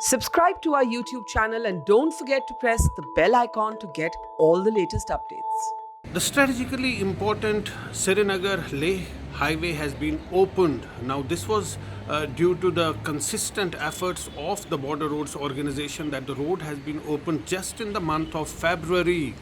Subscribe to our YouTube channel and don't forget to press the bell icon to get all the latest updates. The strategically important Srinagar-Leh highway has been opened. Now this was due to the consistent efforts of the Border Roads Organization that the road has been opened just in the month of February.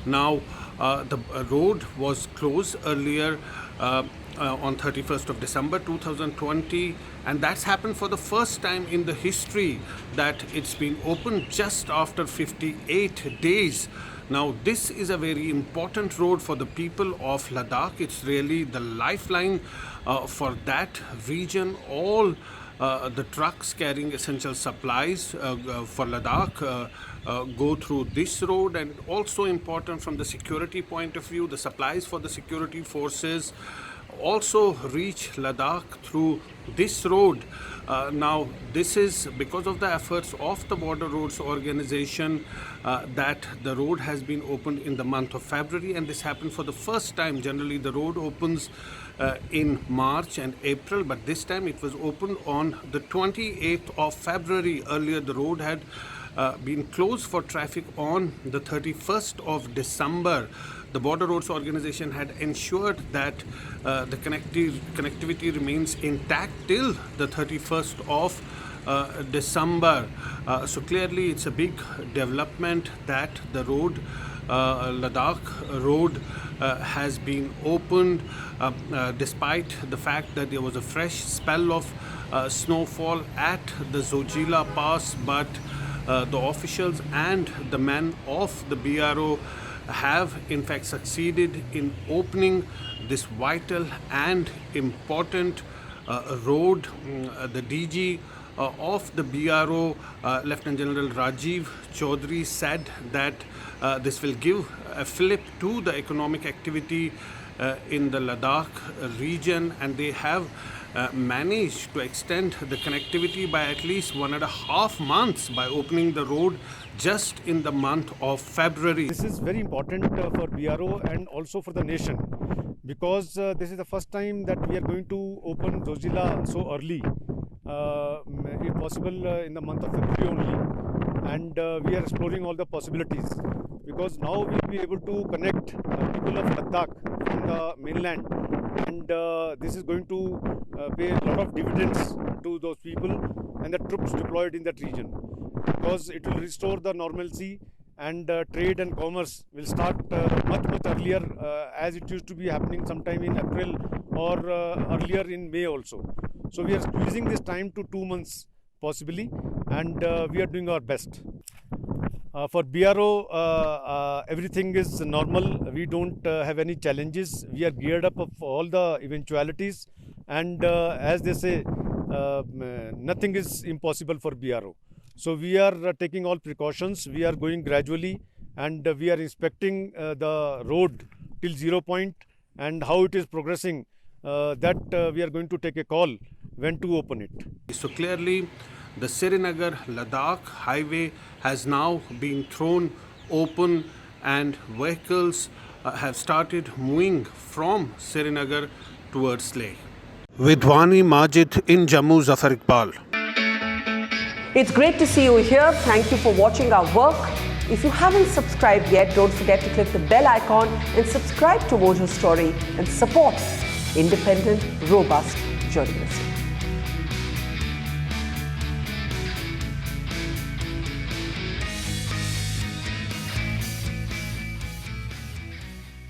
Now the road was closed earlier on 31st of December 2020, and that's happened for the first time in the history that it's been opened just after 58 days. Now this is a very important road for the people of Ladakh. It's really the lifeline for that region. All the trucks carrying essential supplies for Ladakh go through this road, and also important from the security point of view. The supplies for the security forces also reach Ladakh through this road. Now this is because of the efforts of the Border Roads Organization that the road has been opened in the month of February, and this happened for the first time. Generally the road opens in March and April, but this time it was opened on the 28th of February. Earlier the road had been closed for traffic on the 31st of December. The Border Roads Organization had ensured that the connectivity remains intact till the 31st of December. So clearly it's a big development that the road, Ladakh road, has been opened despite the fact that there was a fresh spell of snowfall at the Zojila Pass, but the officials and the men of the BRO have in fact succeeded in opening this vital and important road. The DG of the BRO, Lieutenant General Rajiv Chaudhary, said that this will give a fillip to the economic activity in the Ladakh region, and they have managed to extend the connectivity by at least 1.5 months by opening the road just in the month of February. This is very important for BRO and also for the nation, because this is the first time that we are going to open Zojila so early, if possible in the month of February only, and we are exploring all the possibilities, because now we will be able to connect people of Ladakh from the mainland, and this is going to pay a lot of dividends to those people and the troops deployed in that region, because it will restore the normalcy, and trade and commerce will start much earlier, as it used to be happening sometime in April or earlier in May also. So we are squeezing this time to 2 months possibly, and we are doing our best. For BRO, everything is normal. We don't have any challenges. We are geared up for all the eventualities, and as they say, nothing is impossible for BRO. So we are taking all precautions. We are going gradually, and we are inspecting the road till 0 point, and how it is progressing, that we are going to take a call when to open it. So clearly the Srinagar-Ladakh highway has now been thrown open, and vehicles have started moving from Srinagar towards Leh. With Vani Majid in Jammu, Zafar Iqbal. It's great to see you here. Thank you for watching our work. If you haven't subscribed yet, don't forget to click the bell icon and subscribe to Mojo Story and support independent, robust journalism.